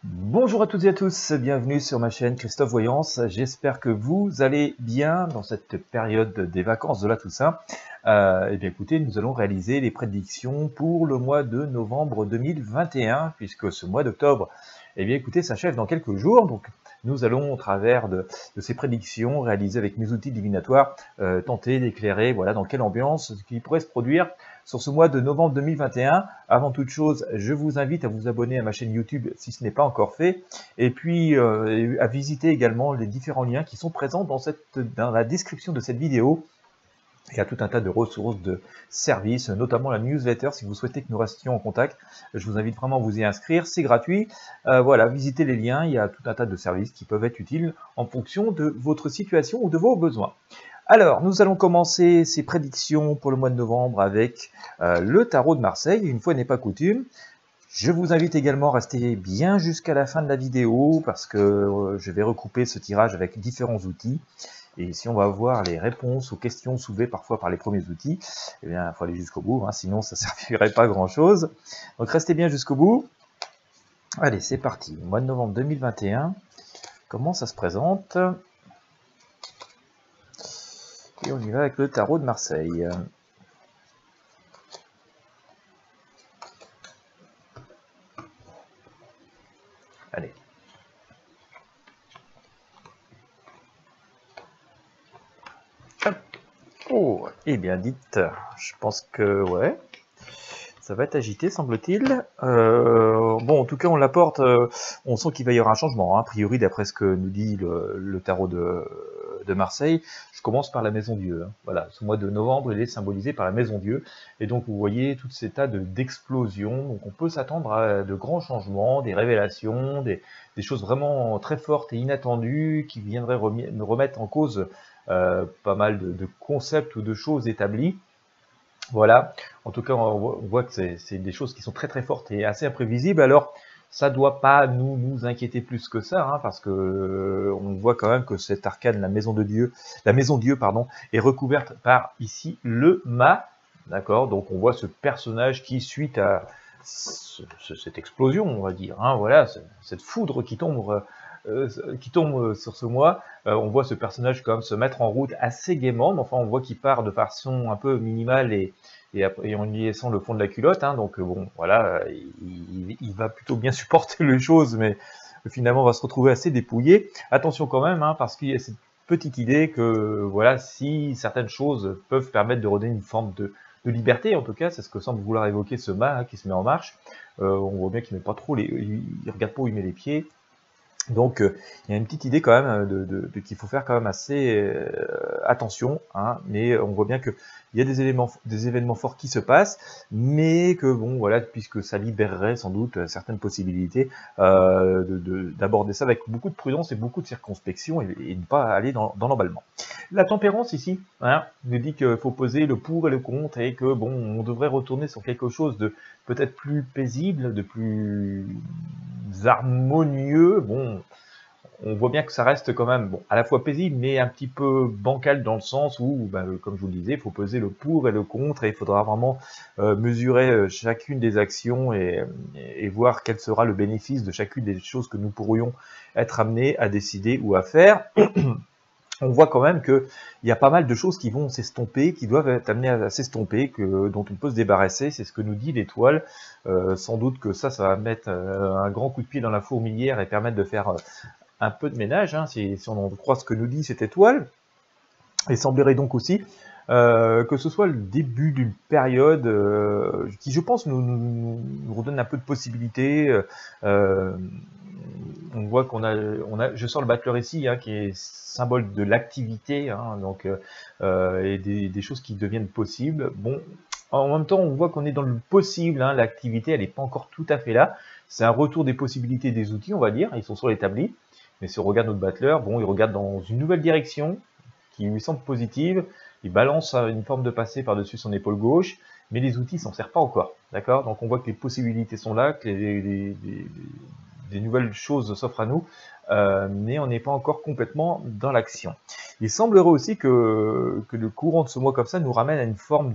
Bonjour à toutes et à tous, bienvenue sur ma chaîne Christophe Voyance. J'espère que vous allez bien dans cette période des vacances de la Toussaint. Eh bien écoutez, nous allons réaliser les prédictions pour le mois de novembre 2021, puisque ce mois d'octobre, eh bien écoutez, s'achève dans quelques jours. Donc nous allons, au travers de ces prédictions réalisées avec mes outils divinatoires, tenter d'éclairer voilà, dans quelle ambiance ce qui pourrait se produire sur ce mois de novembre 2021. Avant toute chose, je vous invite à vous abonner à ma chaîne YouTube si ce n'est pas encore fait, et puis à visiter également les différents liens qui sont présents dans la description de cette vidéo. Il y a tout un tas de ressources, de services, notamment la newsletter. Si vous souhaitez que nous restions en contact, je vous invite vraiment à vous y inscrire. C'est gratuit. Voilà, visitez les liens. Il y a tout un tas de services qui peuvent être utiles en fonction de votre situation ou de vos besoins. Alors, nous allons commencer ces prédictions pour le mois de novembre avec le tarot de Marseille. Une fois n'est pas coutume, je vous invite également à rester bien jusqu'à la fin de la vidéo parce que je vais recouper ce tirage avec différents outils. Et si on va voir les réponses aux questions soulevées parfois par les premiers outils, eh bien, il faut aller jusqu'au bout, hein, sinon ça ne servirait pas grand-chose. Donc restez bien jusqu'au bout. Allez, c'est parti. Mois de novembre 2021, comment ça se présente? Et on y va avec le tarot de Marseille. Allez. Hop. Oh, eh bien dites, je pense que ouais, ça va être agité, semble-t-il. Bon, en tout cas, on l'apporte, on sent qu'il va y avoir un changement, hein, a priori, d'après ce que nous dit le tarot de Marseille. Je commence par la Maison Dieu. Hein. Voilà, ce mois de novembre, il est symbolisé par la Maison Dieu. Et donc, vous voyez tout cet état d'explosion. Donc, on peut s'attendre à de grands changements, des révélations, des choses vraiment très fortes et inattendues qui viendraient remettre en cause pas mal de concepts ou de choses établies. Voilà, en tout cas, on voit que c'est des choses qui sont très très fortes et assez imprévisibles. Alors, ça ne doit pas nous inquiéter plus que ça, hein, parce que on voit quand même que cette arcane, la maison Dieu, pardon, est recouverte par ici le mât, d'accord. Donc, on voit ce personnage qui, suite à cette explosion, on va dire, hein, voilà, cette foudre qui tombe sur ce mois, on voit ce personnage quand même se mettre en route assez gaiement, mais enfin on voit qu'il part de façon un peu minimale et en y laissant le fond de la culotte, hein, donc bon voilà, il va plutôt bien supporter les choses, mais finalement on va se retrouver assez dépouillé. Attention quand même, hein, parce qu'il y a cette petite idée que voilà, si certaines choses peuvent permettre de redonner une forme de liberté, en tout cas c'est ce que semble vouloir évoquer ce mât, hein, qui se met en marche. On voit bien qu'il met pas trop il regarde pas où il met les pieds. Donc, il y a une petite idée quand même qu'il faut faire quand même assez attention, hein, mais on voit bien qu'il y a des événements forts qui se passent, mais que bon, voilà, puisque ça libérerait sans doute certaines possibilités d'aborder ça avec beaucoup de prudence et beaucoup de circonspection et ne pas aller dans l'emballement. La tempérance ici, hein, nous dit qu'il faut poser le pour et le contre et que bon, on devrait retourner sur quelque chose de peut-être plus paisible, de plus harmonieux. Bon, on voit bien que ça reste quand même bon, à la fois paisible, mais un petit peu bancal dans le sens où, ben, comme je vous le disais, il faut peser le pour et le contre, et il faudra vraiment mesurer chacune des actions et voir quel sera le bénéfice de chacune des choses que nous pourrions être amenés à décider ou à faire. On voit quand même qu'il y a pas mal de choses qui vont s'estomper, qui doivent être amenées à s'estomper, dont on peut se débarrasser, c'est ce que nous dit l'étoile. Sans doute que ça va mettre un grand coup de pied dans la fourmilière et permettre de faire un peu de ménage, hein, si on en croit ce que nous dit cette étoile. Il semblerait donc aussi que ce soit le début d'une période qui, je pense, nous redonne un peu de possibilités. On voit je sens le battleur ici, hein, qui est symbole de l'activité, hein, donc et des choses qui deviennent possibles. Bon, en même temps, on voit qu'on est dans le possible, hein, l'activité, elle n'est pas encore tout à fait là. C'est un retour des possibilités des outils, on va dire, ils sont sur l'établi. Mais si on regarde notre battleur, bon, il regarde dans une nouvelle direction qui lui semble positive. Il balance une forme de passé par-dessus son épaule gauche, mais les outils s'en servent pas encore, d'accord. Donc on voit que les possibilités sont là, que des nouvelles choses s'offrent à nous, mais on n'est pas encore complètement dans l'action. Il semblerait aussi que le courant de ce mois comme ça nous ramène à une forme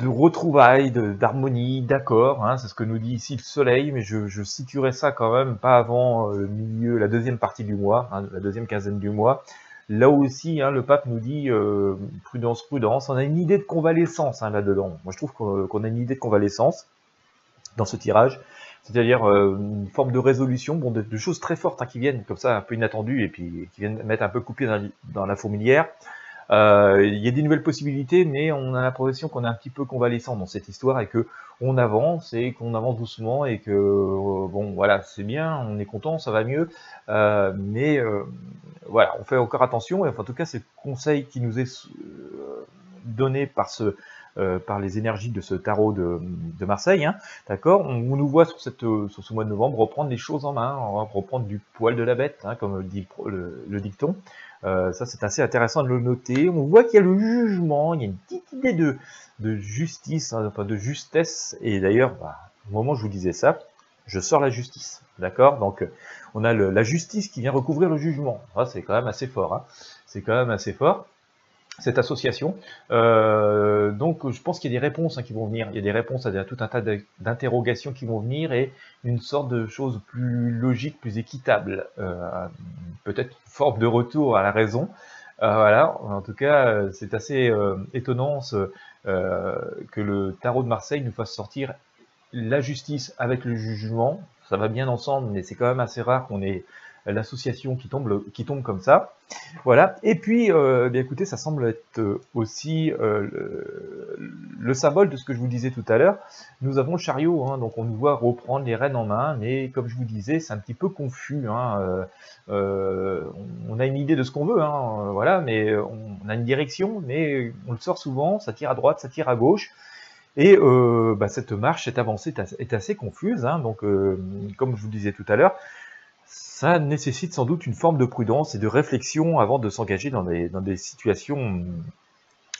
retrouvailles, d'harmonie, d'accord, hein, c'est ce que nous dit ici le soleil, mais je situerai ça quand même pas avant le milieu, la deuxième partie du mois, hein, la deuxième quinzaine du mois. Là aussi, hein, le pape nous dit prudence, prudence. On a une idée de convalescence hein, là-dedans. Moi, je trouve qu'on a une idée de convalescence dans ce tirage, c'est-à-dire une forme de résolution, bon, de choses très fortes hein, qui viennent comme ça, un peu inattendues, et puis qui viennent mettre un peu coupé dans la fourmilière. Il y a des nouvelles possibilités, mais on a l'impression qu'on est un petit peu convalescent dans cette histoire et que on avance et qu'on avance doucement et que bon voilà, c'est bien, on est content, ça va mieux, mais voilà, on fait encore attention et enfin, en tout cas c'est le conseil qui nous est donné par par les énergies de ce tarot de Marseille, hein, d'accord. On nous voit sur ce mois de novembre reprendre les choses en main, on va reprendre du poil de la bête, hein, comme dit le dicton. Ça c'est assez intéressant de le noter. On voit qu'il y a le jugement, il y a une petite idée de justice, hein, enfin de justesse, et d'ailleurs, au moment où je vous disais ça, je sors la justice, d'accord. Donc on a la justice qui vient recouvrir le jugement, c'est quand même assez fort, hein. C'est quand même assez fort, cette association. Donc je pense qu'il y a des réponses hein, qui vont venir, il y a des réponses à tout un tas d'interrogations qui vont venir, et une sorte de chose plus logique, plus équitable, peut-être une forme de retour à la raison. Voilà, en tout cas c'est assez étonnant que le tarot de Marseille nous fasse sortir la justice avec le jugement. Ça va bien ensemble, mais c'est quand même assez rare qu'on ait l'association qui tombe comme ça. Voilà. Et puis, bien écoutez, ça semble être aussi le symbole de ce que je vous disais tout à l'heure. Nous avons le chariot, hein, donc on nous voit reprendre les rênes en main, mais comme je vous disais, c'est un petit peu confus. Hein, on a une idée de ce qu'on veut, hein, voilà, mais on a une direction, mais on le sort souvent, ça tire à droite, ça tire à gauche. Et cette marche, cette avancée est assez confuse, hein, donc comme je vous disais tout à l'heure, ça nécessite sans doute une forme de prudence et de réflexion avant de s'engager dans des situations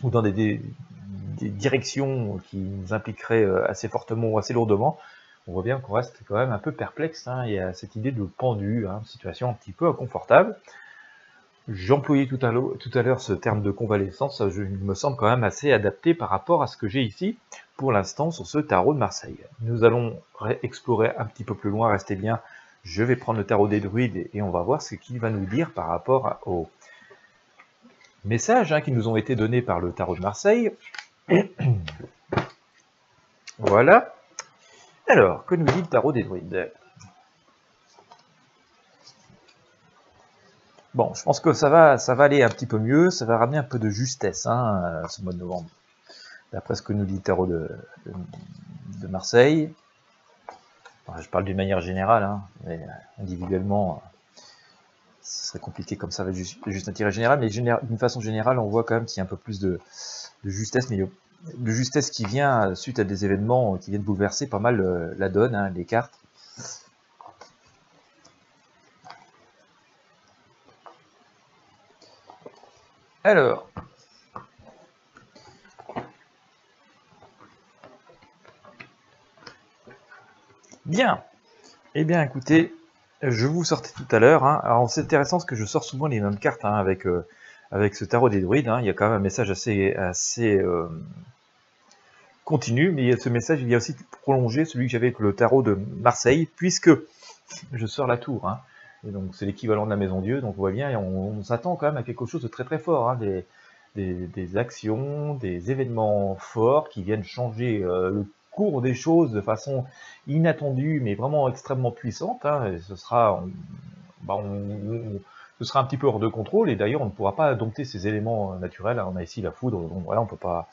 ou dans des directions qui nous impliqueraient assez fortement ou assez lourdement. On voit bien qu'on reste quand même un peu perplexe, hein, il y a cette idée de pendu, hein, situation un petit peu inconfortable. J'employais tout à l'heure ce terme de convalescence, il me semble quand même assez adapté par rapport à ce que j'ai ici pour l'instant sur ce tarot de Marseille. Nous allons explorer un petit peu plus loin, restez bien, je vais prendre le tarot des druides et on va voir ce qu'il va nous dire par rapport aux messages hein, qui nous ont été donnés par le tarot de Marseille. Voilà. Alors, que nous dit le tarot des druides ? Bon, je pense que ça va aller un petit peu mieux, ça va ramener un peu de justesse hein, ce mois de novembre. D'après ce que nous dit le tarot de Marseille. Enfin, je parle d'une manière générale, hein, mais individuellement, ce serait compliqué comme ça avec juste un tirage général, mais d'une façon générale, on voit quand même qu'il y a un peu plus de justesse, mais de justesse qui vient suite à des événements qui viennent bouleverser pas mal la donne, hein, les cartes. Alors, bien, eh bien écoutez, je vous sortais tout à l'heure, hein. Alors c'est intéressant parce que je sors souvent les mêmes cartes hein, avec ce tarot des druides, hein. Il y a quand même un message assez continu, mais ce message il vient aussi prolonger celui que j'avais avec le tarot de Marseille, puisque je sors la tour, hein. Et donc c'est l'équivalent de la maison Dieu, donc on voit bien, et on s'attend quand même à quelque chose de très très fort, hein, des actions, des événements forts qui viennent changer le cours des choses de façon inattendue, mais vraiment extrêmement puissante, hein, et ce sera, ce sera un petit peu hors de contrôle, et d'ailleurs on ne pourra pas dompter ces éléments naturels. On a ici la foudre, donc voilà, on peut pas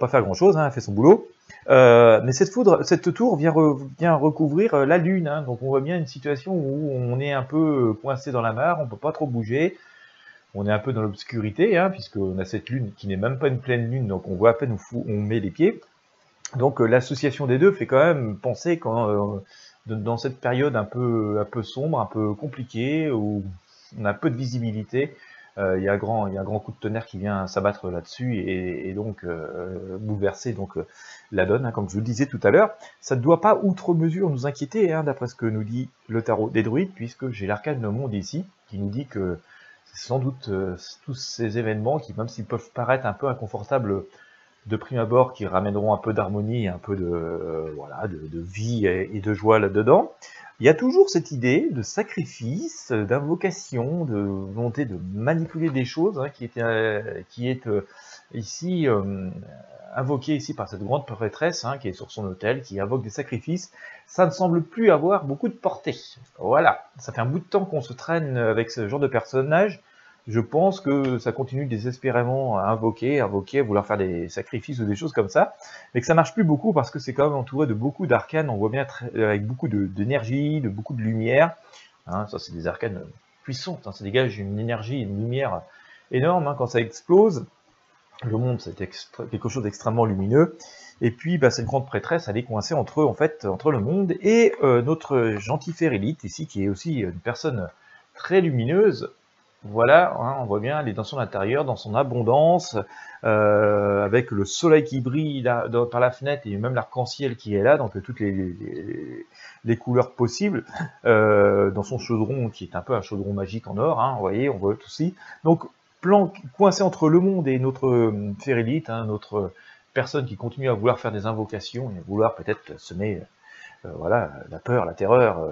faire grand chose, hein, elle fait son boulot. Mais cette tour vient recouvrir la lune, hein, donc on voit bien une situation où on est un peu coincé dans la mare, on peut pas trop bouger, on est un peu dans l'obscurité, hein, puisqu'on a cette lune qui n'est même pas une pleine lune, donc on voit à peine où on met les pieds. Donc l'association des deux fait quand même penser dans cette période un peu sombre, un peu compliquée, où on a peu de visibilité, il y a un grand coup de tonnerre qui vient s'abattre là-dessus et donc bouleverser donc la donne, hein, comme je vous le disais tout à l'heure. Ça ne doit pas outre mesure nous inquiéter, hein, d'après ce que nous dit le tarot des druides, puisque j'ai l'arcane de monde ici, qui nous dit que c'est sans doute tous ces événements qui, même s'ils peuvent paraître un peu inconfortables de prime abord qui ramèneront un peu d'harmonie, un peu de, voilà, de vie et de joie là-dedans. Il y a toujours cette idée de sacrifice, d'invocation, de volonté de manipuler des choses hein, qui est ici invoquée ici par cette grande prêtresse hein, qui est sur son autel, qui invoque des sacrifices. Ça ne semble plus avoir beaucoup de portée. Voilà, ça fait un bout de temps qu'on se traîne avec ce genre de personnage. Je pense que ça continue désespérément à invoquer, à vouloir faire des sacrifices ou des choses comme ça, mais que ça marche plus beaucoup parce que c'est quand même entouré de beaucoup d'arcanes, on voit bien avec beaucoup d'énergie, de beaucoup de lumière. Hein, ça, c'est des arcanes puissantes, hein, ça dégage une énergie, une lumière énorme hein, quand ça explose. Le monde, c'est quelque chose d'extrêmement lumineux. Et puis, bah, cette grande prêtresse, elle est coincée entre eux, en fait, entre le monde et notre gentil Férélite, ici, qui est aussi une personne très lumineuse. Voilà, hein, on voit bien, elle est dans son intérieur, dans son abondance, avec le soleil qui brille là, par la fenêtre et même l'arc-en-ciel qui est là, donc toutes les couleurs possibles, dans son chaudron qui est un peu un chaudron magique en or, hein, vous voyez, on voit aussi. Donc, coincé entre le monde et notre Férélite, hein, notre personne qui continue à vouloir faire des invocations et à vouloir peut-être semer voilà, la peur, la terreur,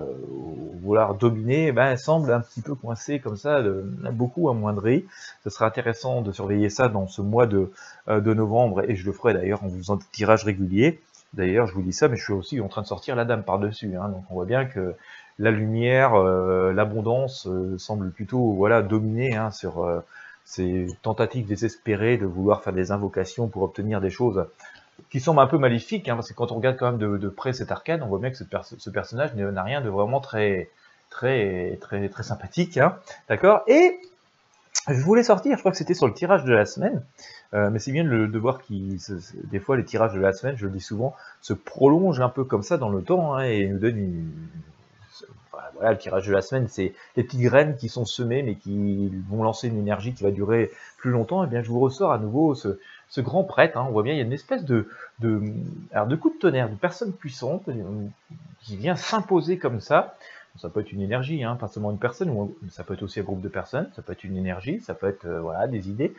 vouloir dominer, ben, elle semble un petit peu coincée comme ça, beaucoup amoindrie. Ce sera intéressant de surveiller ça dans ce mois de novembre, et je le ferai d'ailleurs en vous faisant des tirages réguliers. D'ailleurs, je vous dis ça, mais je suis aussi en train de sortir la dame par-dessus, hein, donc on voit bien que la lumière, l'abondance semble plutôt voilà, dominer hein, sur ces tentatives désespérées de vouloir faire des invocations pour obtenir des choses qui semble un peu maléfique, hein, parce que quand on regarde quand même de près cet arcane, on voit bien que ce personnage n'a rien de vraiment très sympathique, hein, d'accord. Et je voulais sortir, je crois que c'était sur le tirage de la semaine, mais c'est bien de voir des fois les tirages de la semaine, je le dis souvent, se prolongent un peu comme ça dans le temps, hein, et nous donnent voilà, le tirage de la semaine, c'est les petites graines qui sont semées, mais qui vont lancer une énergie qui va durer plus longtemps. Et bien, je vous ressors à nouveau ce grand prêtre. Hein, on voit bien, il y a une espèce de coup de tonnerre, de personne puissante qui vient s'imposer comme ça. Ça peut être une énergie, hein, pas seulement une personne, ça peut être aussi un groupe de personnes, ça peut être une énergie, ça peut être voilà, des idées.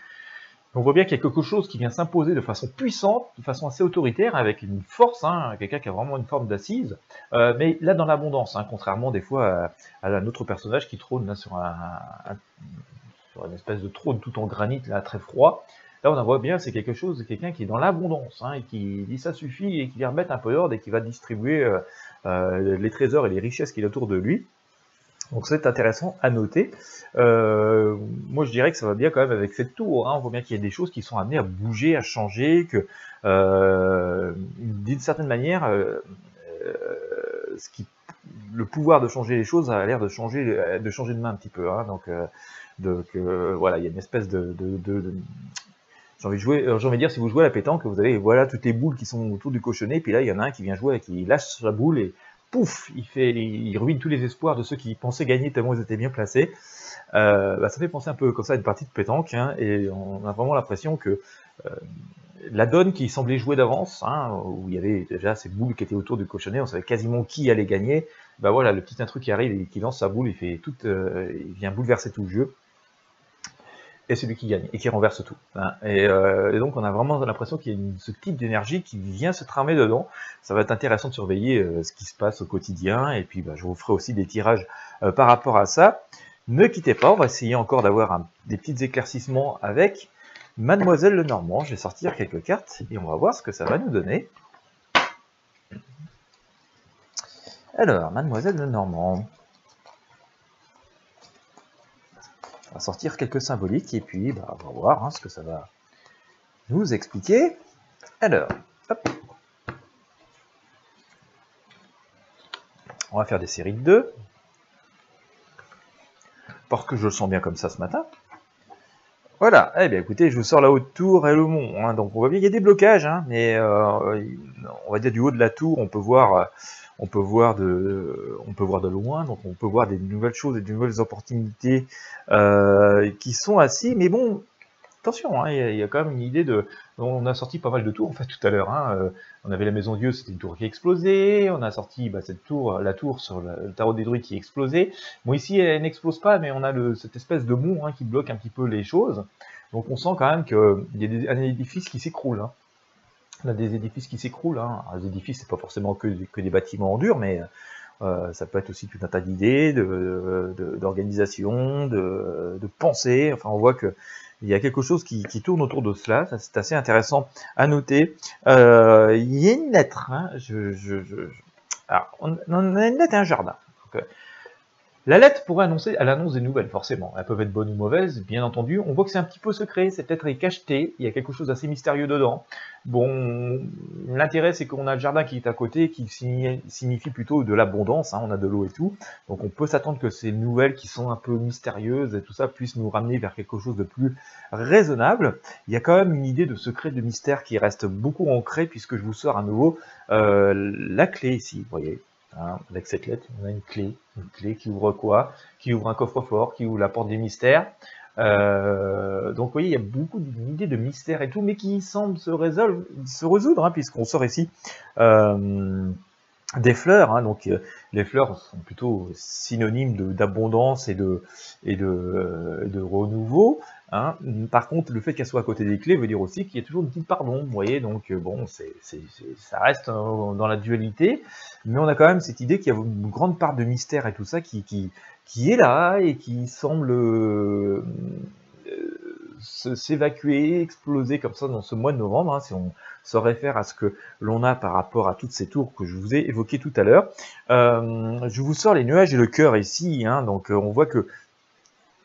On voit bien qu'il y a quelque chose qui vient s'imposer de façon puissante, de façon assez autoritaire, avec une force, hein, quelqu'un qui a vraiment une forme d'assise, mais là dans l'abondance, hein, contrairement des fois à notre personnage qui trône là sur une espèce de trône tout en granit, là très froid. Là on en voit bien, c'est quelque chose, quelqu'un qui est dans l'abondance, hein, et qui dit ça suffit, et qui vient remettre un peu d'ordre, et qui va distribuer les trésors et les richesses qu'il a autour de lui. Donc c'est intéressant à noter. Moi je dirais que ça va bien quand même avec cette tour. Hein. On voit bien qu'il y a des choses qui sont amenées à bouger, à changer, que d'une certaine manière, le pouvoir de changer les choses a l'air de changer de main un petit peu. Hein. Donc voilà, il y a une espèce j'ai envie de dire, si vous jouez à la pétanque, vous avez voilà toutes les boules qui sont autour du cochonnet, puis là il y en a un qui vient jouer et qui lâche la boule et pouf, il ruine tous les espoirs de ceux qui pensaient gagner tellement ils étaient bien placés. Ça fait penser un peu comme ça à une partie de pétanque, hein, et on a vraiment l'impression que la donne qui semblait jouer d'avance, hein, où il y avait déjà ces boules qui étaient autour du cochonnet, on savait quasiment qui allait gagner. Ben voilà, le petit intrus qui arrive et qui lance sa boule, il vient bouleverser tout le jeu. Et celui qui gagne, et qui renverse tout. Hein. Et donc on a vraiment l'impression qu'il y a ce type d'énergie qui vient se tramer dedans. Ça va être intéressant de surveiller ce qui se passe au quotidien, et puis je vous ferai aussi des tirages par rapport à ça. Ne quittez pas, on va essayer encore d'avoir des petits éclaircissements avec Mademoiselle Lenormand. Je vais sortir quelques cartes, et on va voir ce que ça va nous donner. Alors, Mademoiselle Lenormand. On va sortir quelques symboliques et puis on va voir hein, ce que ça va nous expliquer. Alors, hop. On va faire des séries de 2. Parce que je le sens bien comme ça ce matin. Voilà, eh bien écoutez, je vous sors la haute tour et le mont. Hein, donc on voit bien qu'il y a des blocages, hein, mais on va dire du haut de la tour, on peut voir de loin, donc on peut voir des nouvelles choses et des nouvelles opportunités qui sont assis, mais bon, attention, hein, il y a quand même une idée de... On a sorti pas mal de tours, en fait, tout à l'heure. Hein, on avait la Maison Dieu, c'était une tour qui explosait, on a sorti cette tour, la tour sur le tarot des druides qui explosait. Bon, ici, elle n'explose pas, mais on a cette espèce de mont hein, qui bloque un petit peu les choses. Donc on sent quand même qu'il y a un édifice qui s'écroule. Hein. On a des édifices qui s'écroulent. Hein. Les édifices, c'est pas forcément que des bâtiments en dur, mais ça peut être aussi tout un tas d'idées, d'organisation, de pensée. Enfin, on voit que il y a quelque chose qui tourne autour de cela. C'est assez intéressant à noter. Il y a une lettre. Hein. Alors, on a une lettre et un jardin. Donc, la lettre pourrait annoncer, elle annonce des nouvelles, forcément. Elles peuvent être bonnes ou mauvaises, bien entendu. On voit que c'est un petit peu secret, cette lettre est cachetée, il y a quelque chose d'assez mystérieux dedans. Bon, l'intérêt, c'est qu'on a le jardin qui est à côté, qui signifie plutôt de l'abondance, hein, on a de l'eau et tout. Donc on peut s'attendre que ces nouvelles qui sont un peu mystérieuses et tout ça puissent nous ramener vers quelque chose de plus raisonnable. Il y a quand même une idée de secret, de mystère qui reste beaucoup ancrée, puisque je vous sors à nouveau la clé ici, vous voyez. Hein, avec cette lettre, on a une clé qui ouvre quoi? Qui ouvre un coffre-fort, qui ouvre la porte des mystères. Donc vous voyez, il y a beaucoup d'idées de mystères et tout, mais qui semblent se résoudre, hein, puisqu'on sort ici des fleurs. Hein, donc les fleurs sont plutôt synonymes d'abondance et de renouveau. Hein. Par contre, le fait qu'elle soit à côté des clés veut dire aussi qu'il y a toujours une petite part d'ombre, vous voyez, donc bon, ça reste dans la dualité, mais on a quand même cette idée qu'il y a une grande part de mystère et tout ça qui est là et qui semble s'évacuer, exploser comme ça dans ce mois de novembre, hein, si on se réfère à ce que l'on a par rapport à toutes ces tours que je vous ai évoquées tout à l'heure. Je vous sors les nuages et le cœur ici, hein, donc on voit que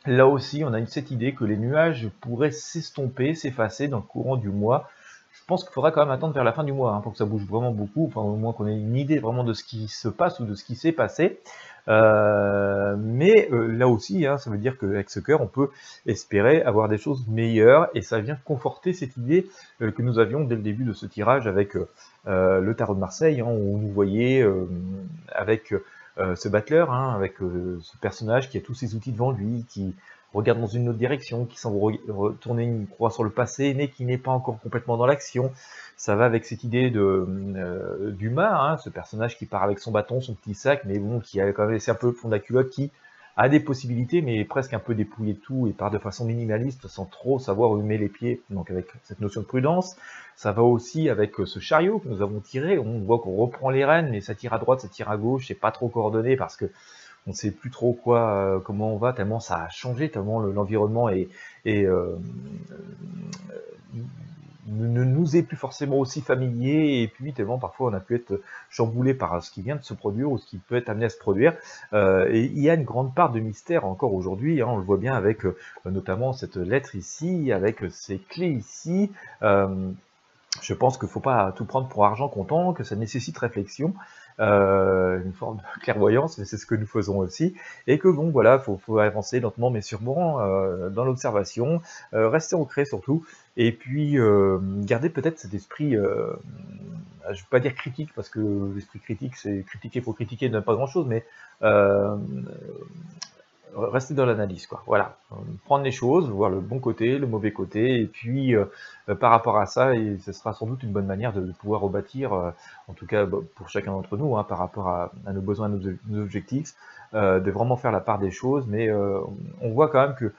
là aussi, on a cette idée que les nuages pourraient s'estomper, s'effacer dans le courant du mois. Je pense qu'il faudra quand même attendre vers la fin du mois, hein, pour que ça bouge vraiment beaucoup, enfin au moins qu'on ait une idée vraiment de ce qui se passe ou de ce qui s'est passé. Mais là aussi, hein, ça veut dire qu'avec ce cœur, on peut espérer avoir des choses meilleures, et ça vient conforter cette idée que nous avions dès le début de ce tirage avec le tarot de Marseille, hein, où on nous voyait avec ce battleur, hein, avec ce personnage qui a tous ses outils devant lui, qui regarde dans une autre direction, qui semble retourner une croix sur le passé, mais qui n'est pas encore complètement dans l'action. Ça va avec cette idée du mât, hein, ce personnage qui part avec son bâton, son petit sac, mais bon, qui a quand même laissé un peu le fond de la culotte, qui a des possibilités, mais presque un peu dépouillé de tout, et part de façon minimaliste, sans trop savoir où il met les pieds, donc avec cette notion de prudence. Ça va aussi avec ce chariot que nous avons tiré, on voit qu'on reprend les rênes, mais ça tire à droite, ça tire à gauche, c'est pas trop coordonné, parce que on ne sait plus trop comment on va, tellement ça a changé, tellement l'environnement ne nous est plus forcément aussi familier, et puis tellement parfois on a pu être chamboulé par ce qui vient de se produire ou ce qui peut être amené à se produire. Et il y a une grande part de mystère encore aujourd'hui, hein, on le voit bien avec notamment cette lettre ici, avec ces clés ici. Je pense qu'il ne faut pas tout prendre pour argent comptant, que ça nécessite réflexion, une forme de clairvoyance, mais c'est ce que nous faisons aussi, et que bon, voilà, faut avancer lentement mais sûrement dans l'observation, rester ancré surtout, et puis garder peut-être cet esprit, je ne veux pas dire critique, parce que l'esprit critique, c'est critiquer pour critiquer, ne pas grand-chose, mais rester dans l'analyse, quoi. Voilà, prendre les choses, voir le bon côté, le mauvais côté, et puis par rapport à ça, et ce sera sans doute une bonne manière de pouvoir rebâtir, en tout cas pour chacun d'entre nous, hein, par rapport à nos besoins, à nos objectifs, de vraiment faire la part des choses, mais on voit quand même que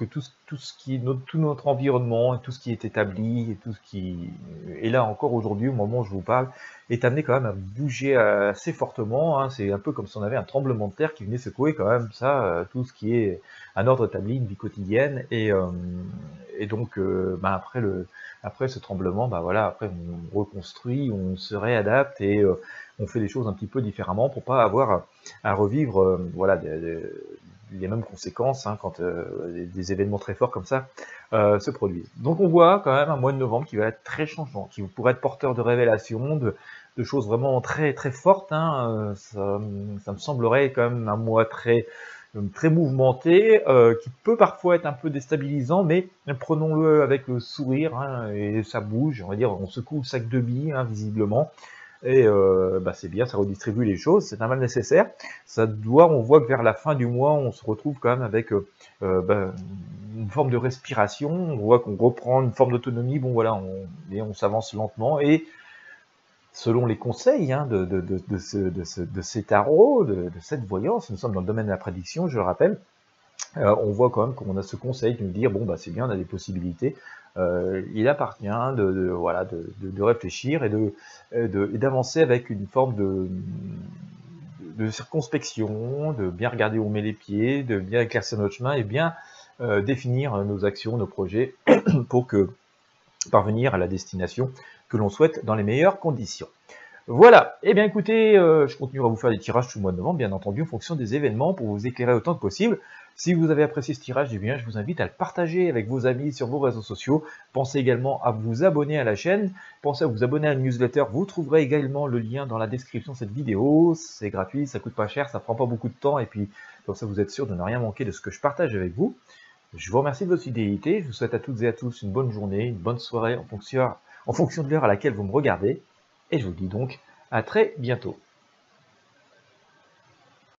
tout ce qui est tout notre environnement, et tout ce qui est établi, et tout ce qui est là encore aujourd'hui, au moment où je vous parle, est amené quand même à bouger assez fortement, hein. C'est un peu comme si on avait un tremblement de terre qui venait secouer quand même ça, tout ce qui est un ordre établi, une vie quotidienne, et donc après ce tremblement, bah voilà, après on reconstruit, on se réadapte, et on fait des choses un petit peu différemment pour pas avoir à revivre voilà, les mêmes conséquences, hein, quand des événements très forts comme ça se produisent. Donc on voit quand même un mois de novembre qui va être très changeant, qui pourrait être porteur de révélations, de choses vraiment très très fortes, hein. Ça me semblerait quand même un mois très mouvementé, qui peut parfois être un peu déstabilisant, mais prenons-le avec le sourire, hein, et ça bouge, on va dire, on secoue le sac de billes, hein, visiblement, et c'est bien, ça redistribue les choses, c'est un mal nécessaire. On voit que vers la fin du mois, on se retrouve quand même avec une forme de respiration, on voit qu'on reprend une forme d'autonomie, bon voilà, on s'avance lentement, et selon les conseils, hein, de ces tarots, de cette voyance, nous sommes dans le domaine de la prédiction, je le rappelle, on voit quand même qu'on a ce conseil de nous dire, bon, bah, c'est bien, on a des possibilités. Il appartient voilà, de réfléchir et d'avancer avec une forme de circonspection, de bien regarder où on met les pieds, de bien éclaircir notre chemin et bien définir nos actions, nos projets pour parvenir à la destination que l'on souhaite dans les meilleures conditions. Voilà, et bien écoutez, je continuerai à vous faire des tirages tout le mois de novembre, bien entendu, en fonction des événements, pour vous éclairer autant que possible. Si vous avez apprécié ce tirage, eh bien, je vous invite à le partager avec vos amis sur vos réseaux sociaux. Pensez également à vous abonner à la chaîne, pensez à vous abonner à la newsletter, vous trouverez également le lien dans la description de cette vidéo. C'est gratuit, ça coûte pas cher, ça prend pas beaucoup de temps, et puis comme ça vous êtes sûr de ne rien manquer de ce que je partage avec vous. Je vous remercie de votre fidélité, je vous souhaite à toutes et à tous une bonne journée, une bonne soirée en fonction de l'heure à laquelle vous me regardez, et je vous dis donc à très bientôt.